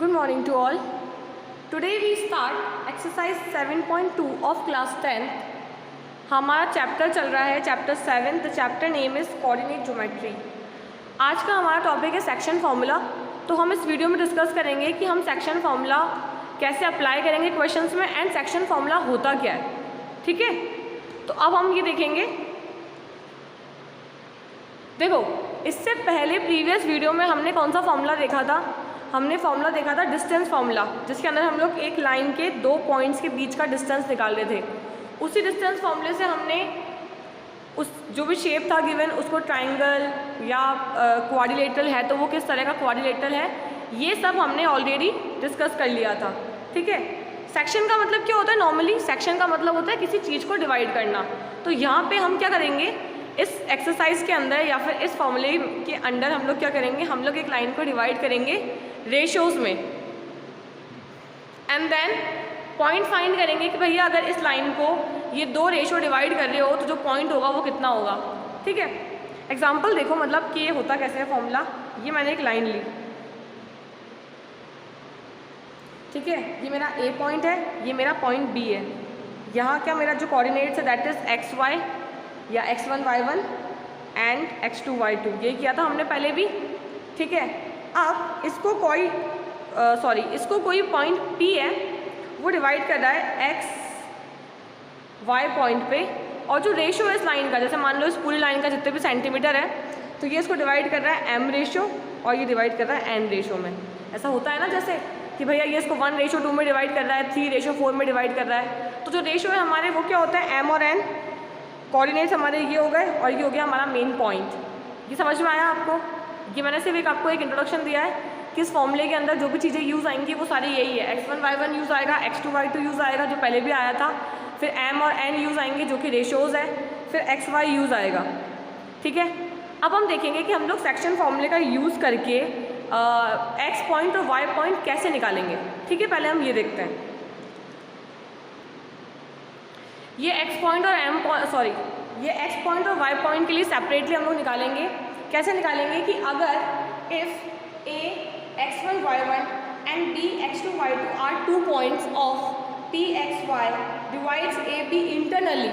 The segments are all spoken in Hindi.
Good morning to all. Today we start exercise 7.2 of class 10th. हमारा चैप्टर चल रहा है chapter 7. The chapter name is coordinate geometry. आज का हमारा टॉपिक है सेक्शन फार्मूला. तो हम इस वीडियो में डिस्कस करेंगे कि हम सेक्शन फार्मूला कैसे अप्लाई करेंगे क्वेश्चंस में एंड सेक्शन फार्मूला होता क्या है. ठीक है, तो अब हम ये देखेंगे. देखो, इससे पहले प्रीवियस वीडियो में हमने कौन सा फार्मूला देखा था. हमने फार्मूला देखा था डिस्टेंस फार्मूला, जिसके अंदर हम लोग एक लाइन के दो पॉइंट्स के बीच का डिस्टेंस निकाल रहे थे. उसी डिस्टेंस फार्मूले से हमने उस जो भी शेप था गिवन उसको ट्रायंगल या क्वाड्रिलेटरल है तो वो किस तरह का क्वाड्रिलेटरल है, ये सब हमने ऑलरेडी डिस्कस कर लिया था. ठीक है. सेक्शन का मतलब क्या होता है. नॉर्मली सेक्शन का मतलब होता है किसी चीज़ को डिवाइड करना. तो यहाँ पे हम क्या करेंगे, इस एक्सरसाइज के अंदर या फिर इस फॉर्मूले के अंदर हम लोग क्या करेंगे, हम लोग एक लाइन को डिवाइड करेंगे रेशियोज़ में एंड देन पॉइंट फाइंड करेंगे कि भैया अगर इस लाइन को ये दो रेशियो डिवाइड कर रहे हो तो जो पॉइंट होगा वो कितना होगा. ठीक है. एग्जांपल देखो, मतलब कि ये होता कैसे है फॉर्मूला. ये मैंने एक लाइन ली. ठीक है, ये मेरा ए पॉइंट है, ये मेरा पॉइंट बी है. यहाँ क्या मेरा जो कोऑर्डिनेट्स है दैट इज एक्स वाई या x1 y1 and x2 y2. ये किया था हमने पहले भी. ठीक है. अब इसको इसको कोई पॉइंट P है वो डिवाइड कर रहा है x y पॉइंट पे, और जो रेशियो है इस लाइन का, जैसे मान लो इस पूरी लाइन का जितने भी सेंटीमीटर है तो ये इसको डिवाइड कर रहा है m रेशियो और ये डिवाइड कर रहा है n रेशियो में. ऐसा होता है ना, जैसे कि भैया ये इसको 1:2 में डिवाइड कर रहा है, 3:4 में डिवाइड कर रहा है. तो जो रेशियो है हमारे वो क्या होता है, m और n. कोऑर्डिनेट्स हमारे ये हो गए और ये हो गया हमारा मेन पॉइंट. ये समझ में आया आपको. ये मैंने सिर्फ आपको एक इंट्रोडक्शन दिया है कि इस फॉर्मूले के अंदर जो भी चीज़ें यूज़ आएंगी वो सारी यही है. x1 y1 यूज़ आएगा, x2 y2 यूज़ आएगा जो पहले भी आया था, फिर m और n यूज़ आएंगे जो कि रेशियोज़ है, फिर x y यूज़ आएगा. ठीक है. अब हम देखेंगे कि हम लोग सेक्शन फॉर्मूले का यूज़ करके x पॉइंट और y पॉइंट कैसे निकालेंगे. ठीक है, पहले हम ये देखते हैं. ये x पॉइंट और ये x पॉइंट और y पॉइंट के लिए सेपरेटली हम लोग निकालेंगे. कैसे निकालेंगे कि अगर if a x1 y1 and b x2 y2 are two points of p x y divides a b internally.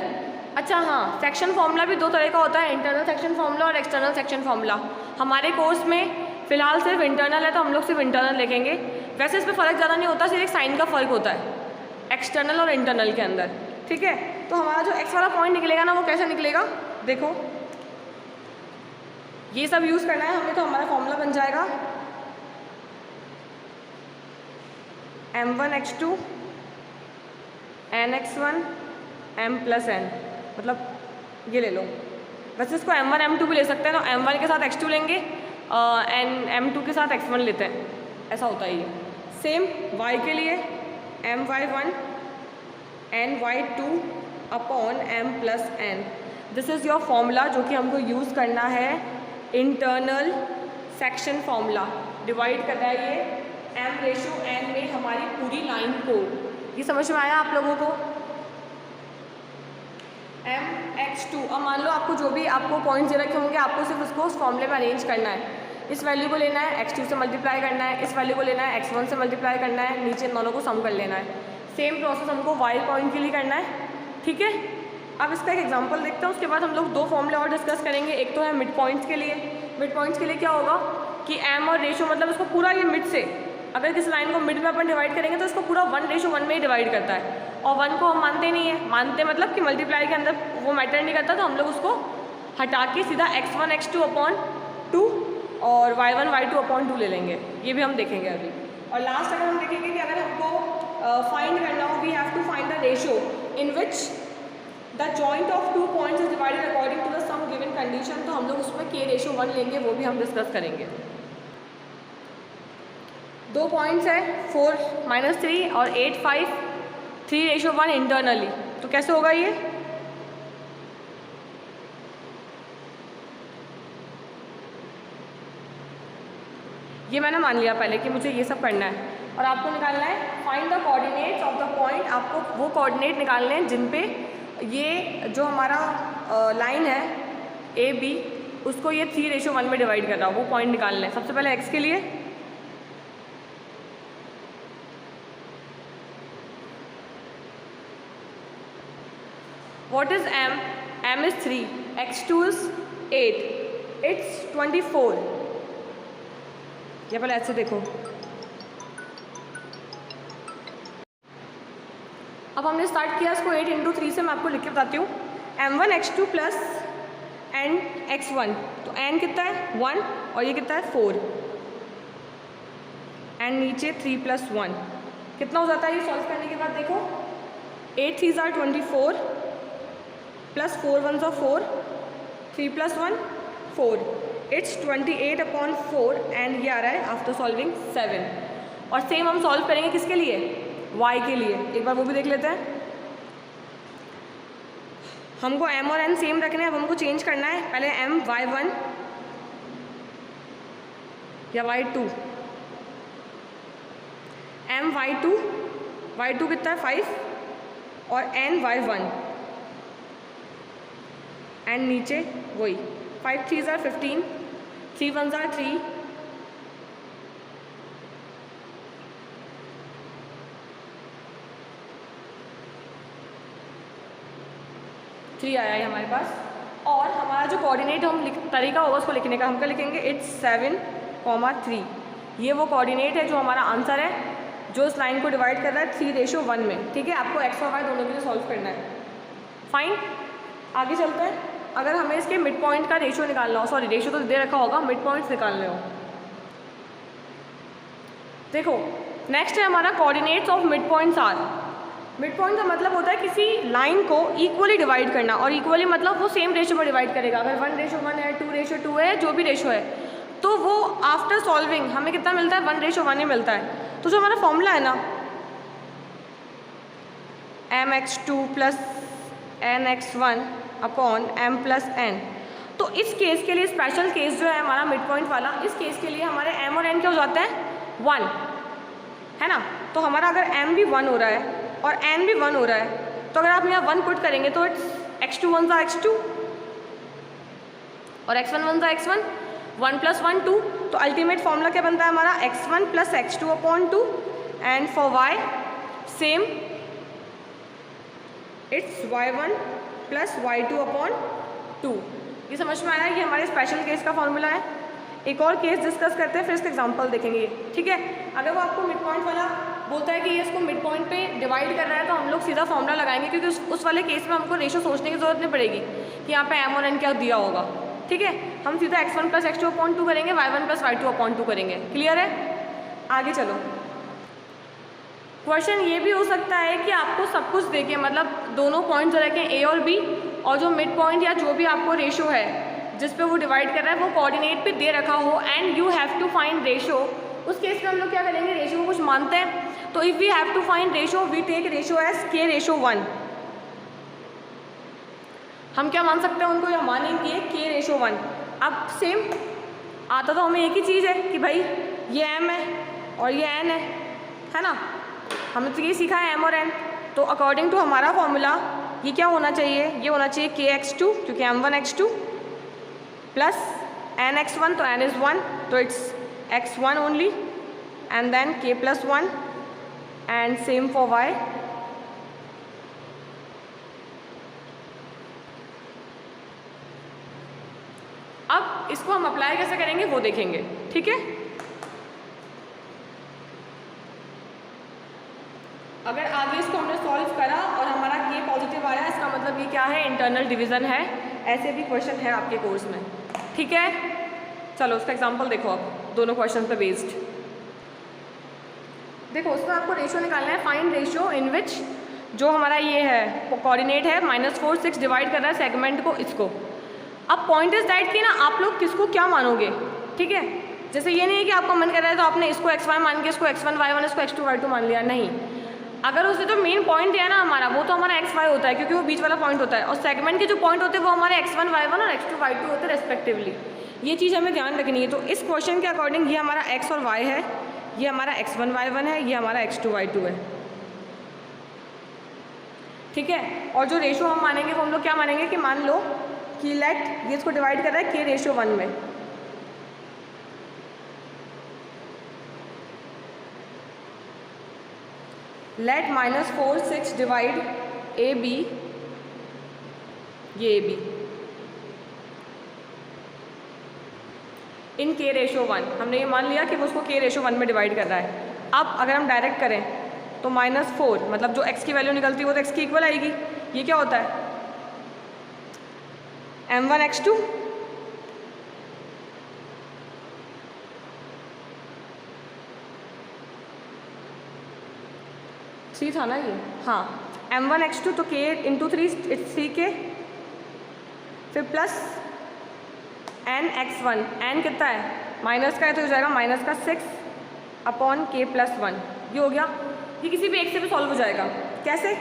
अच्छा हाँ, सेक्शन फार्मूला भी दो तरह का होता है, इंटरनल सेक्शन फार्मूला और एक्सटर्नल सेक्शन फार्मूला. हमारे कोर्स में फिलहाल सिर्फ इंटरनल है तो हम लोग सिर्फ इंटरनल लिखेंगे. वैसे इस पर फ़र्क ज़्यादा नहीं होता, सिर्फ एक साइन का फ़र्क होता है एक्सटर्नल और इंटरनल के अंदर. ठीक है. तो हमारा जो x वाला पॉइंट निकलेगा ना वो कैसे निकलेगा, देखो ये सब यूज़ करना है हमें. तो हमारा फॉर्मूला बन जाएगा m1 x2 n x1 m + n. मतलब ये ले लो. वैसे इसको m1 m2 भी ले सकते हैं, तो m1 के साथ x2 लेंगे m2 के साथ x1 लेते हैं. ऐसा होता है ये. सेम y के लिए my1 n y2 upon m + n. This is your formula जो कि हमको यूज़ करना है इंटरनल सेक्शन फार्मूला. डिवाइड कर रहा है ये m/n में हमारी पूरी लाइन को. ये समझ में आया आप लोगों को. mx2. अब मान लो आपको जो भी आपको पॉइंट्स दे रखे होंगे, आपको सिर्फ उसको उस फॉर्मूले में अरेंज करना है. इस वैल्यू को लेना है, x2 से मल्टीप्लाई करना है, इस वैल्यू को लेना है, x1 से मल्टीप्लाई करना है, नीचे दोनों को सम कर लेना है. सेम प्रोसेस हमको y पॉइंट के लिए करना है. ठीक है. अब इसका एक एग्जांपल देखते हैं, उसके बाद हम लोग दो फॉर्मूले और डिस्कस करेंगे. एक तो है मिड पॉइंट्स के लिए. मिड पॉइंट्स के लिए क्या होगा कि m और रेशियो, मतलब इसको पूरा ये मिड से, अगर किसी लाइन को मिड में अपन डिवाइड करेंगे तो इसको पूरा 1:1 में ही डिवाइड करता है. और 1 को हम मानते नहीं है. मानते मतलब कि मल्टीप्लाई के अंदर वो मैटर नहीं करता, तो हम लोग उसको हटा के सीधा x1 x2 अपॉन 2 और y1 y2 अपॉन 2 ले लेंगे. ये भी हम देखेंगे अभी. और लास्ट अगर हम देखेंगे कि अगर हमको फाइंड करना हो, we have to find the ratio in which the joint of two points is divided according to the some given condition. तो हम लोग उसमें k/1 लेंगे, वो भी हम डिस्कस करेंगे. दो पॉइंट्स है 4 - 3 और 8 5, 3/1 इंटरनली. तो कैसे होगा ये, ये मैंने मान लिया पहले कि मुझे ये सब करना है. और आपको निकालना है find the coordinates of the point. आपको वो कोऑर्डिनेट निकालने हैं जिन पे ये जो हमारा लाइन है ए बी, उसको ये 3:1 में डिवाइड कर रहा हो, वो पॉइंट निकालना है. सबसे पहले x के लिए What is m? m is 3, x2 is 8, it's 24. या पहले ऐसे देखो, अब हमने स्टार्ट किया इसको 8 × 3 से, मैं आपको लिख के बताती हूँ। m1 x2 plus n x1, तो n कितना है 1 और ये कितना है 4, एंड नीचे 3 + 1 कितना हो जाता है ये सॉल्व करने के बाद? देखो 8 3s are 24 plus 4 1s are 4, 3 + 1 4, it's 28/4 and ये आ रहा है आफ्टर सॉल्विंग 7। और सेम हम सॉल्व करेंगे किसके लिए? y के लिए। एक बार वो भी देख लेते हैं। हमको m और n सेम रखने हैं, अब हमको चेंज करना है। पहले m y1 या y2, m y2 कितना है 5 और n y1, एंड नीचे वही 5 3s are 15, 3 1s are 3, आया है हमारे पास। और हमारा जो कोऑर्डिनेट हम तरीका होगा उसको लिखने का, हम क्या लिखेंगे? इट्स 7,3। ये वो कोऑर्डिनेट है जो हमारा आंसर है, जो इस लाइन को डिवाइड कर रहा है 3:1 में। ठीक है, आपको x और y दोनों के लिए सॉल्व करना है। फाइन, आगे चलते हैं। अगर हमें इसके मिड पॉइंट का रेशियो निकालना हो, सॉरी रेशियो तो दे रखा होगा, मिड पॉइंट्स निकालने हो। देखो नेक्स्ट है हमारा coordinates of mid points are. Mid point का मतलब होता है किसी लाइन को इक्वली डिवाइड करना, और इक्वली मतलब वो सेम रेशियो पर डिवाइड करेगा। अगर 1:1 है, 2:2 है, जो भी रेशियो है, तो वो आफ्टर सॉल्विंग हमें कितना मिलता है? 1:1 ही मिलता है। तो जो हमारा फॉर्मूला है ना, mx2 plus nx1 upon m plus n, तो इस केस के लिए स्पेशल केस जो है हमारा मिड पॉइंट वाला, इस केस के लिए हमारे m और n क्या हो जाते हैं? 1 है ना। तो हमारा अगर m भी 1 हो रहा है और n भी 1 हो रहा है, तो अगर आप यहाँ 1 पुट करेंगे तो it's x2 1s are x2 और x1 1s are x1, 1 + 1 2। तो अल्टीमेट फॉर्मूला क्या बनता है हमारा? x1 + x2/2, and for y same, it's y1 + y2/2। ये समझ में आया? ये हमारे स्पेशल केस का फॉर्मूला है। एक और केस डिस्कस करते हैं, फिर इसका एग्जांपल देखेंगे। ठीक है, अगर वो आपको मिड पॉइंट वाला बोलता है कि ये इसको मिड पॉइंट पे डिवाइड कर रहा है, तो हम लोग सीधा फॉर्मूला लगाएंगे, क्योंकि उस वाले केस में हमको रेशियो सोचने की जरूरत नहीं पड़ेगी कि यहाँ पे m और n क्या दिया होगा। ठीक है, हम सीधा x1 + x2/2 करेंगे, y1 + y2/2 करेंगे। क्लियर है? आगे चलो। क्वेश्चन ये भी हो सकता है कि आपको सब कुछ देके, मतलब दोनों पॉइंट्स रखें a और b, और जो मिड पॉइंट या जो भी आपको रेशियो है जिस पे वो डिवाइड कर रहा है वो कोऑर्डिनेट पे दे रखा हो, and you have to find ratio. उस केस में हम लोग क्या करेंगे? रेशियो को कुछ मानते हैं। तो if we have to find ratio, we take ratio as k:1। हम क्या मान सकते हैं उनको? या मानेंगे k:1। अब सेम आता तो हमें एक ही चीज़ है कि भाई ये m है और ये n है ना। हमने तो ये सीखा है m और n। तो अकॉर्डिंग टू हमारा फॉर्मूला ये क्या होना चाहिए? ये होना चाहिए kx2, क्योंकि m1 x2 प्लस nx1, तो n is 1, तो it's x1 only, and then k + 1, and same for y। अब इसको हम अप्लाई कैसे करेंगे वो देखेंगे। ठीक है, अगर आगे इसको हमने सॉल्व करा और हमारा k पॉजिटिव आया, इसका मतलब ये क्या है? इंटरनल डिवीज़न है। ऐसे भी क्वेश्चन है आपके कोर्स में। ठीक है, चलो उसका एग्जांपल देखो आप, दोनों क्वेश्चन पे बेस्ड। देखो उसमें आपको रेशियो निकालना है, फाइंड रेशियो इन विच जो हमारा ये है कोऑर्डिनेट है -4 6 डिवाइड कर रहा है सेगमेंट को, इसको। अब पॉइंट इज दैट कि ना आप लोग किसको क्या मानोगे। ठीक है, जैसे ये नहीं है कि आपका मन कर रहा है तो आपने इसको x1 मान के इसको x1 y1 इसको x2 y2 मान लिया। नहीं, अगर उसने जो मेन पॉइंट दिया ना हमारा, वो तो हमारा x y होता है, क्योंकि वो बीच वाला पॉइंट होता है, और सेगमेंट के जो पॉइंट होते हैं वो हमारे x1 y1 और x2 y2 होते हैं रेस्पेक्टिवली। ये चीज़ हमें ध्यान रखनी है। तो इस क्वेश्चन के अकॉर्डिंग ये हमारा x और y है, ये हमारा x1 y1 है, ये हमारा x2 y2 है। ठीक है, और जो रेशियो हम मानेंगे वो हम लोग क्या मानेंगे कि मान लो कि लेट ये इसको डिवाइड कर रहा है k:1 में, लेट -4 6 डिवाइड AB ये AB इन K रेशो 1, हमने ये मान लिया कि वो उसको K रेशो 1 में डिवाइड कर रहा है। अब अगर हम डायरेक्ट करें तो -4, मतलब जो x की वैल्यू निकलती है वो तो x की इक्वल आएगी। ये क्या होता है, m1 x2 3 था ना ये, हाँ m1 x2 तो k इंटू 3 3k, फिर प्लस n x1, n कितना है माइनस का है तो हो जाएगा माइनस का 6 अपॉन k प्लस 1। ये हो गया। ये किसी भी एक से भी सॉल्व हो जाएगा। कैसे,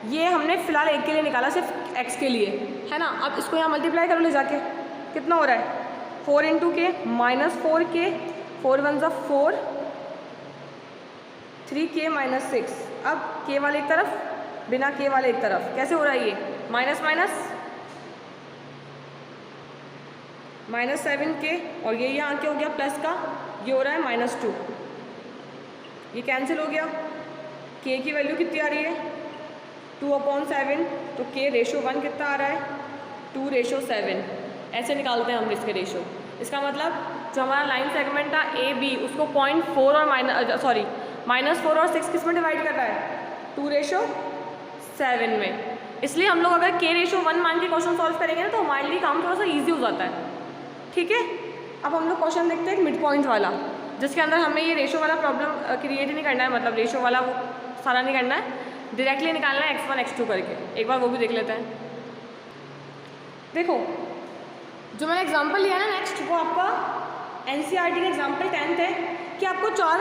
ये हमने फिलहाल एक के लिए निकाला, सिर्फ x के लिए है ना। अब इसको यहाँ मल्टीप्लाई करो ले जाके, कितना हो रहा है 4 इंटू के माइनस 4k, 4 1 ज़ा 4, 3k माइनस 6। अब k वाले एक तरफ, बिना k वाले एक तरफ, कैसे हो रहा है ये माइनस माइनस -7k, और ये यहाँ क्या हो गया प्लस का, ये हो रहा है -2, ये कैंसिल हो गया। k की वैल्यू कितनी आ रही है 2/7, तो k रेशो 1 कितना आ रहा है 2:7। ऐसे निकालते हैं हम इसके रेशो। इसका मतलब जो हमारा लाइन सेगमेंट था AB, उसको 0.4 और -4 और 6 किस में डिवाइड कर रहा है 2:7 में। इसलिए हम लोग अगर k रेशो 1 मान के क्वेश्चन सॉल्व करेंगे ना तो हमारे लिए काम थोड़ा सा ईजी हो जाता है। ठीक है, अब हम लोग क्वेश्चन देखते हैं एक मिड पॉइंट वाला, जिसके अंदर हमें ये रेशो वाला प्रॉब्लम क्रिएट नहीं करना है, मतलब रेशो वाला वो सारा नहीं करना है, डायरेक्टली निकालना है x1 x2 करके। एक बार वो भी देख लेते हैं। देखो जो मैंने एग्जांपल लिया ना नेक्स्ट, वो आपका NCERT का एग्जांपल 10th है कि आपको 4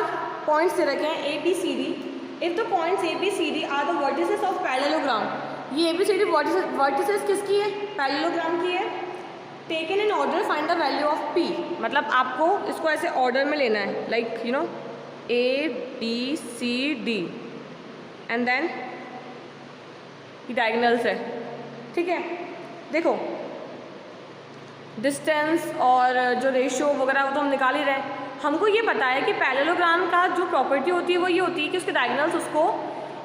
पॉइंट्स दे रखे हैं ABCD। If the points ABCD are the vertices of parallelogram, ये ABCD वर्टिसेस किसकी है पैरेललोग्राम की है। Taken in order find the value of P, मतलब आपको इसको ऐसे ऑर्डर में लेना है, like you know ABCD and then diagonals है। ठीक है, देखो डिस्टेंस और जो रेशियो वगैरह वो तो हम निकाल ही रहे हैं। हमको ये पता है कि पैरेललोग्राम का जो प्रॉपर्टी होती है वो ये होती है कि उसके डायगोनल्स उसको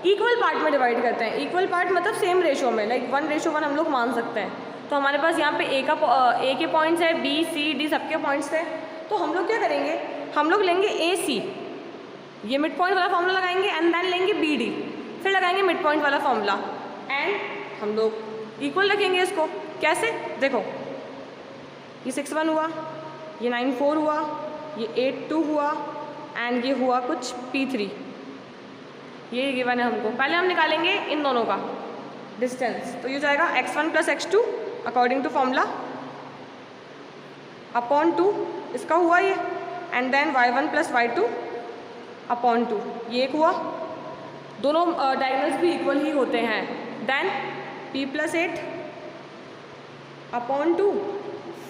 इक्वल पार्ट में डिवाइड करते हैं। इक्वल पार्ट मतलब सेम रेशो में, लाइक 1:1 हम लोग मान सकते हैं। तो हमारे पास यहाँ पे A के पॉइंट्स है, B C D सबके पॉइंट्स हैं। तो हम लोग क्या करेंगे, हम लोग लेंगे AC, ये मिड पॉइंट वाला फॉर्मूला लगाएंगे, एंड देन लेंगे BD, फिर लगाएंगे मिड पॉइंट वाला फॉर्मूला, एंड हम लोग इक्वल रखेंगे इसको। कैसे, देखो ये 6-1 हुआ, ये 9-4 हुआ, ये 8-2 हुआ, एंड ये हुआ कुछ P3, ये गिवन है हमको। पहले हम निकालेंगे इन दोनों का डिस्टेंस, तो ये जाएगा x1 + x2 according to formula upon 2, इसका हुआ ये, and then y1 + y2 upon 2, ये एक हुआ। दोनों डायगोनल्स भी इक्वल ही होते हैं। देन P + 8 अपॉन 2,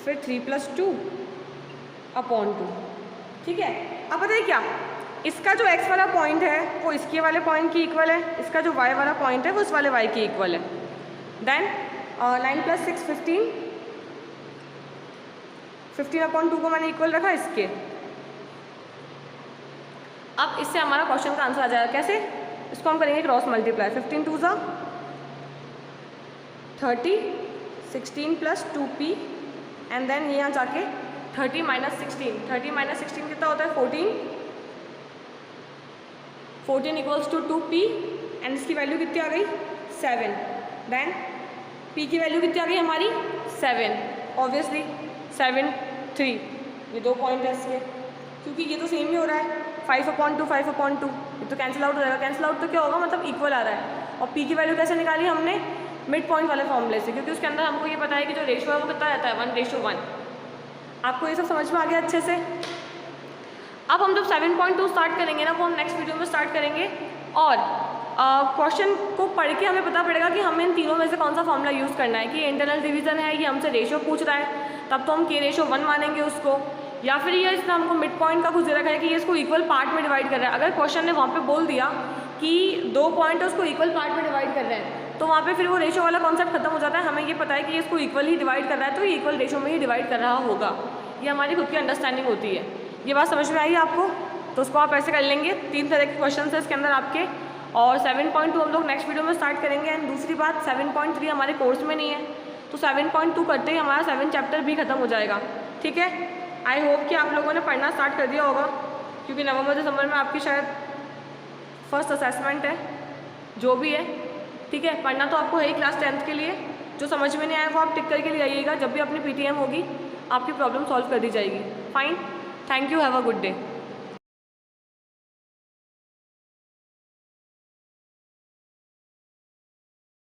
फिर 3 + 2 अपॉन 2। ठीक है, अब बताइए क्या, इसका जो x वाला पॉइंट है वो इसके वाले पॉइंट की इक्वल है, इसका जो y वाला पॉइंट है वो उस वाले y की इक्वल है। देन 9 + 6 15 अपॉन 2 को मैंने इक्वल रखा इसके। अब इससे हमारा क्वेश्चन का आंसर आ जाएगा। कैसे, इसको हम करेंगे क्रॉस मल्टीप्लाई, 15 2 ज़ा 30, 16 + 2p, एंड देन यहाँ जाके 30 - 16, 30 - 16 कितना होता है 14, 14 = 2p, एंड इसकी वैल्यू कितनी आ गई 7। देन p की वैल्यू कितनी आ गई हमारी 7, ऑब्वियसली 7 3, ये 2 पॉइंट है इसके, क्योंकि ये तो सेम ही हो रहा है 5/2 5/2, ये तो कैंसिल आउट हो जाएगा। कैंसिल आउट तो क्या होगा, मतलब इक्वल आ रहा है। और p की वैल्यू कैसे निकाली हमने, मिड पॉइंट वाले फॉर्मूले से, क्योंकि उसके अंदर हमको ये पता है कि जो रेशियो है वो कितना रहता है 1:1। आपको ये सब समझ में आ गया अच्छे से। अब हम जब 7.2 स्टार्ट करेंगे ना, वो हम नेक्स्ट वीडियो में स्टार्ट करेंगे, और क्वेश्चन को पढ़ के हमें पता पड़ेगा कि हमें इन तीनों में से कौन सा फॉर्मूला यूज़ करना है, कि इंटरनल डिवीजन है, ये हमसे रेशियो पूछ रहा है, तब तो हम k रेशियो 1 मानेंगे उसको, या फिर ये इसने हमको मिड पॉइंट का कुछ दे रखा है कि ये इसको इक्वल पार्ट में डिवाइड कर रहा है। अगर क्वेश्चन ने वहाँ पे बोल दिया कि 2 पॉइंट है उसको इक्वल पार्ट में डिवाइड कर रहे हैं, तो वहाँ पे फिर वो रेशियो वाला कॉन्सेप्ट खत्म हो जाता है। हमें ये पता है कि ये इसको इक्वल ही डिवाइड कर रहा है, तो ये इक्वल रेशियो में ही डिवाइड कर रहा होगा। ये हमारी खुद की अंडरस्टैंडिंग होती है। ये बात समझ में आई आपको, तो उसको आप ऐसे कर लेंगे। 3 तरह के क्वेश्चन है इसके अंदर आपके, और 7.2 हम लोग नेक्स्ट वीडियो में स्टार्ट करेंगे। एंड दूसरी बात 7.3 हमारे कोर्स में नहीं है, तो 7.2 करते ही हमारा 7 चैप्टर भी ख़त्म हो जाएगा। ठीक है, आई होप कि आप लोगों ने पढ़ना स्टार्ट कर दिया होगा, क्योंकि नवंबर दिसंबर में आपकी शायद फर्स्ट असेसमेंट है, जो भी है। ठीक है, पढ़ना तो आपको है ही क्लास 10th के लिए। जो समझ में नहीं आया वो आप टिक करके ले आइएगा, जब भी अपनी PTM होगी आपकी प्रॉब्लम सॉल्व कर दी जाएगी। Fine, thank you, have a good day.